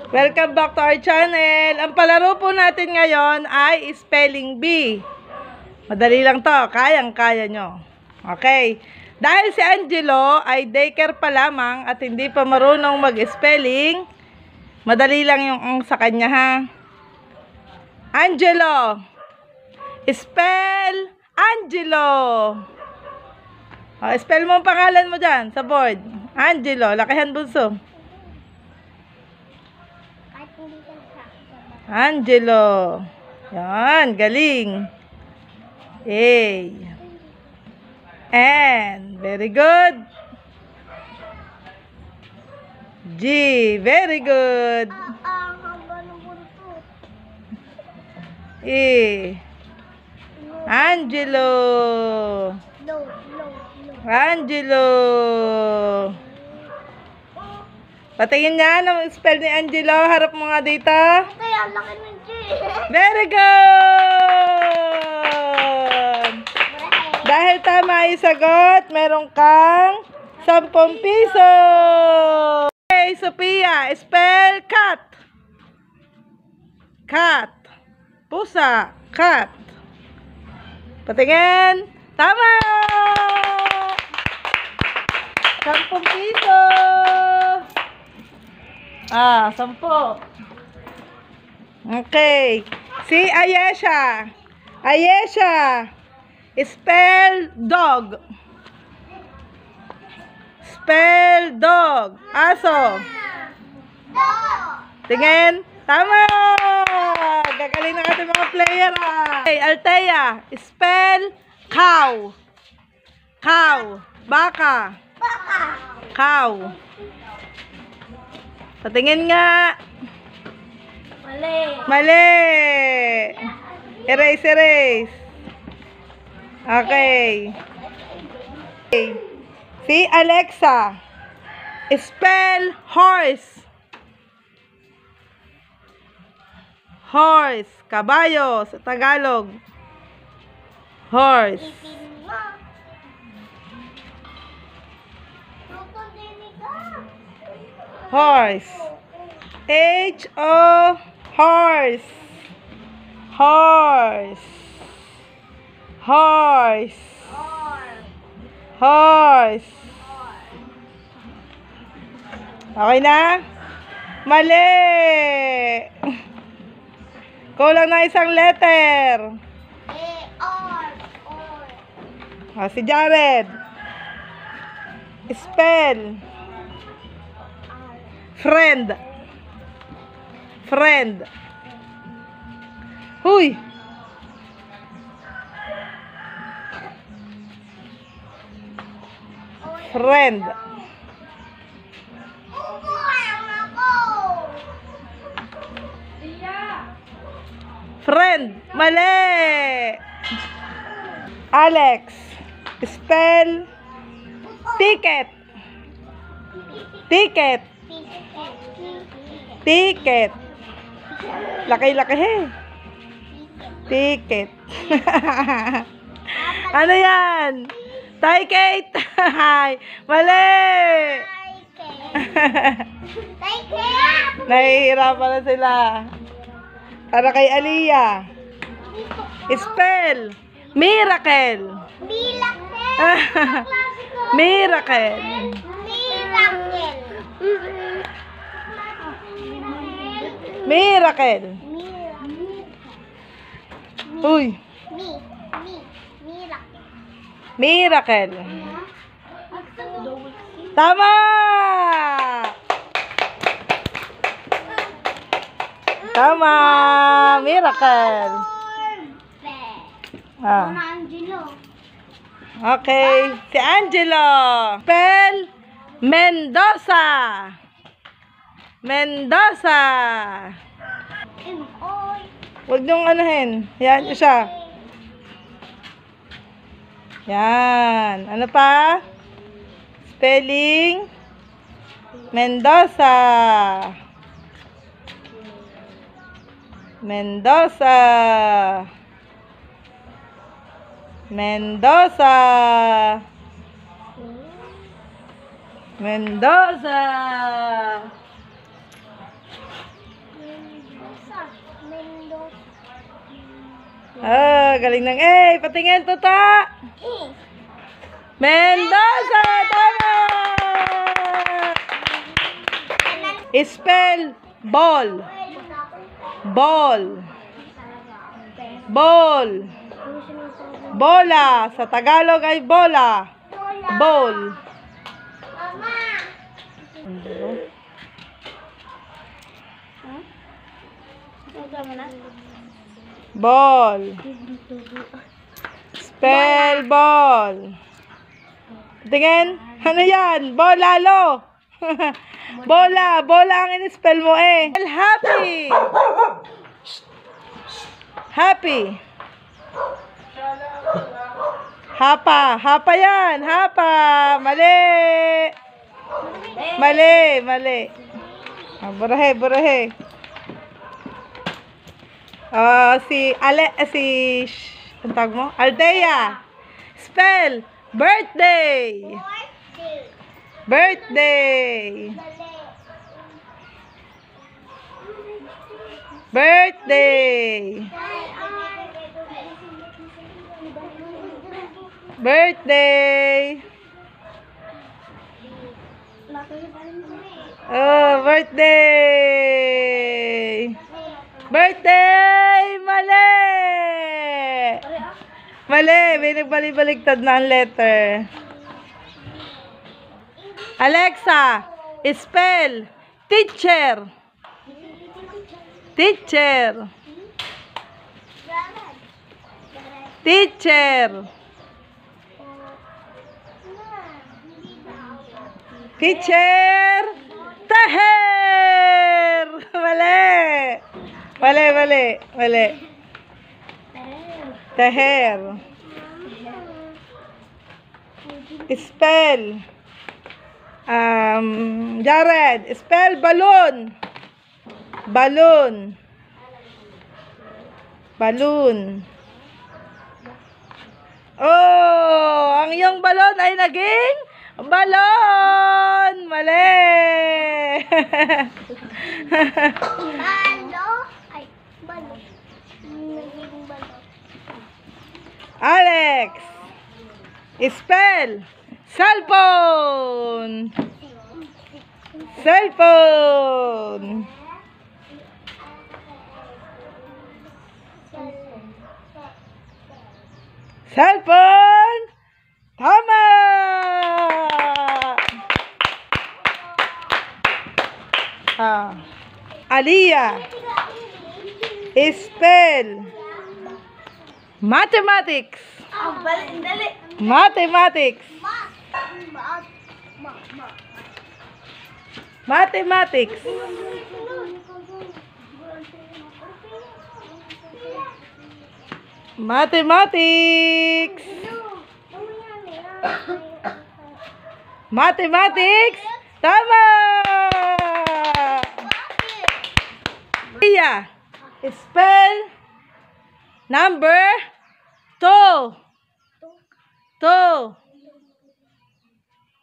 Welcome back to our channel. Ang palaro po natin ngayon ay spelling bee. Madali lang to, kayang-kaya nyo. Okay. Dahil si Angelo ay daycare pa lamang at hindi pa marunong mag-spelling, madali lang yung sa kanya, ha. Angelo. Spell Angelo. Spell mo ang pangalan mo dyan sa board. Angelo, lakihan bunso. Angelo. Yan, galing. A. N. Very good. G. Very good. E. Angelo. Angelo. Patingin niya ang spell ni Angelo. Harap mo nga dito. Kaya laki ng G. Very good! Dahil tama ay sagot, meron kang 10 piso. Okay, Sophia, spell cat. Cat. Pusa. Cat. Patingin. Tama! 10 piso. 10. Okay. Si Ayesha. Ayesha. Spell dog. Spell dog. Aso. Tingin. Tama! Gagaling ng ating mga player, ha. Okay, Althea. Spell cow. Cow. Baka. Cow. Patingin nga. Mali. Mali. Erase, erase. Okay. Si Alexa. Spell horse. Horse. Kabayo sa Tagalog. Horse. Horse. H-O. Horse. Horse. Horse. Horse. Okay na? Mali. Kulang na isang letter. Si Jared. Spell. Friend. Friend. Huy. Friend. Friend. Mali. Alex. Spell ticket. Ticket. Ticket. Laki-laki, he. Ticket. Ano yan? Ticket. Mali. Nahihirapan na sila. Para kay Aliyah. Spell. Miracle. Miracle. Miracle. Uy. Miracle. Tama! Tama! Miracle. Okay. Si Angelo. Spell Mendoza. Mendoza. Huwag niyong anuhin. Yan, siya. Yan. Ano pa? Spelling Mendoza. Mendoza. Mendoza. Mendoza. Oh, galing ng A. Patingin, Tuta. Mendoza! Tama! Spell ball. Ball. Ball. Bola. Sa Tagalog ay bola. Ball. Mama! Ball. Spell ball. Tingin. Ano yan? Bola, lo. Bola. Bola ang in-spell mo eh. Happy. Happy. Hapa. Hapa yan. Hapa. Mali. Mali. Mali. Ah, burahe. Burahe. Ang tawag mo? Althea. Spell. Birthday. Birthday. Birthday. Birthday. Oh, birthday. Birthday. Mali. Mali. May nagbali-baligtad na ang letter. Alexa, spell teacher. Teacher. Teacher. Teacher. Taher. Mali. Mali, mali, mali. Taher. Spell. Jared, spell balloon. Balloon. Balloon. Oh, ang iyong balon ay naging balon. Mali. Balo. Ay, balo. Nagiging balo. Alex, spell cellphone. Cellphone. Cellphone. Tama. Aliyah, spell mathematics. Dali. Mathematics. Mathematics. Mathematics. Mathematics. Tama. Iya. Spell number 2. 2.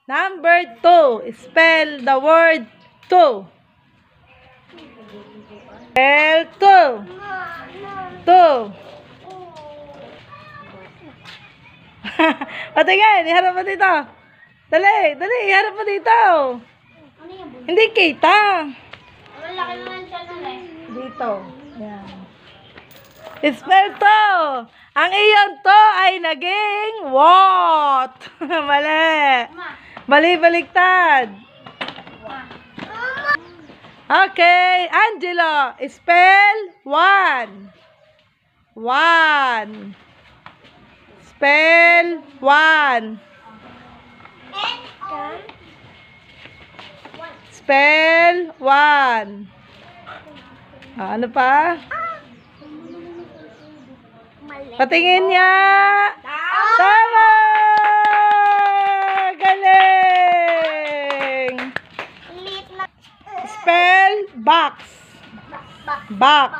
Number 2. Spell the word 2. Spell 2. 2. Patingin, iharap mo dito. Dali, dali, iharap mo dito. Hindi kita. Ang laki naman siya nun eh. Dito. Yan. Spell 2. Ang iyon to ay naging what? Mali. Mali, baliktad. Okay, Angelo, spell 1. 1. Spell 1. Spell 1. Ano pa? Patingin niya. Tama! Galing! Spell box. Box.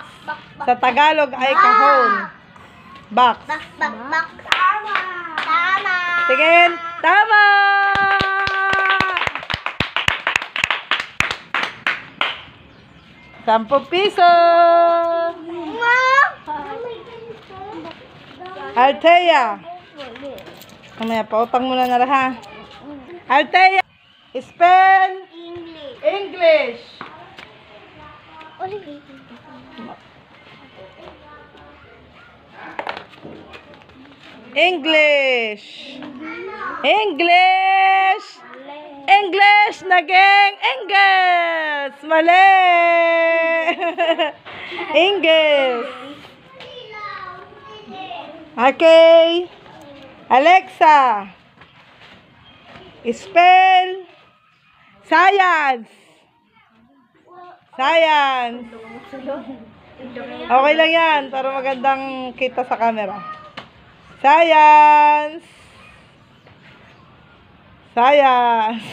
Sa Tagalog ay kahon. Box. Bak. Tama. Tama. Tingin. Tama! 10 piso. Mom! Althea. Mamaya, pautang muna na lang ha. Althea. Spell English. English. Ulit. English. English. English. Naging English. Mali. English. Okay. Alexa. Spell science. Science. Okay lang yan para magandang kita sa camera. Science. Science.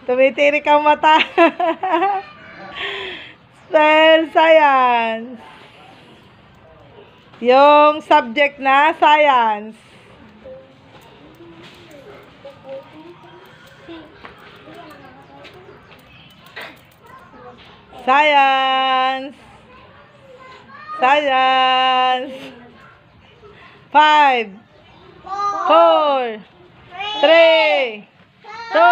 Tumitirik ang mata. Spell science. Yung subject na science. Science. Science. 5, 4, 3, 2,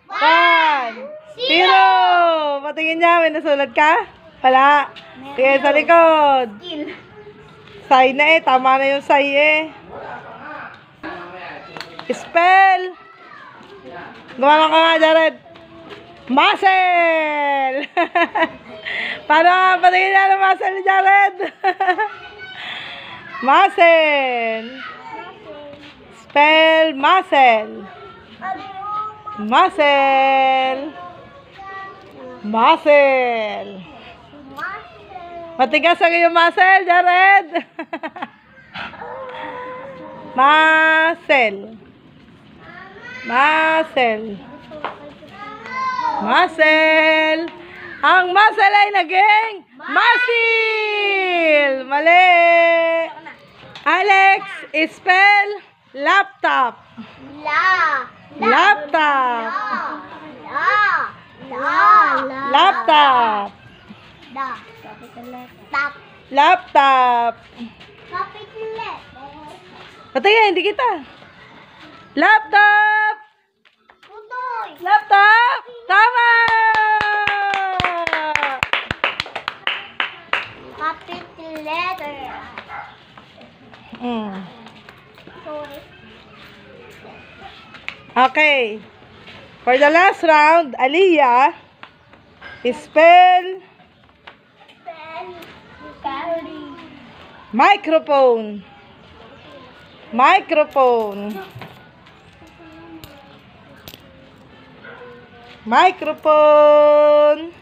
1, 0. Patingin niya, may nasulat ka? Wala. Sige, sa likod. Say na eh. Tama na yung say eh. Spell. Gumawa ka nga, Jared. Muscle. Paano nga patingin niya ng muscle ni Jared? Muscle. Spell muscle. Muscle. Muscle. Matigas ang iyong muscle, Jared. Muscle. Muscle. Muscle. Ang muscle ay naging muscle. Mali. Alex, spell laptop. Laptop. Laptop. Laptop. Patingin, hindi kita. Laptop. Laptop. Tama. Capital letter. Sorry. Okay. For the last round, Aliyah, spell microphone. Microphone. Microphone.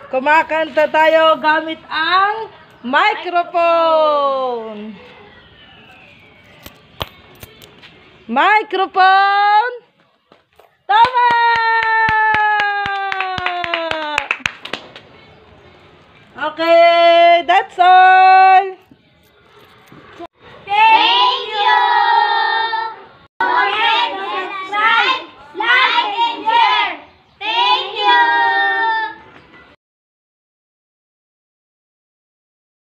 Kumakanta tayo gamit ang microphone. Microphone. Tama! Okay, that's all.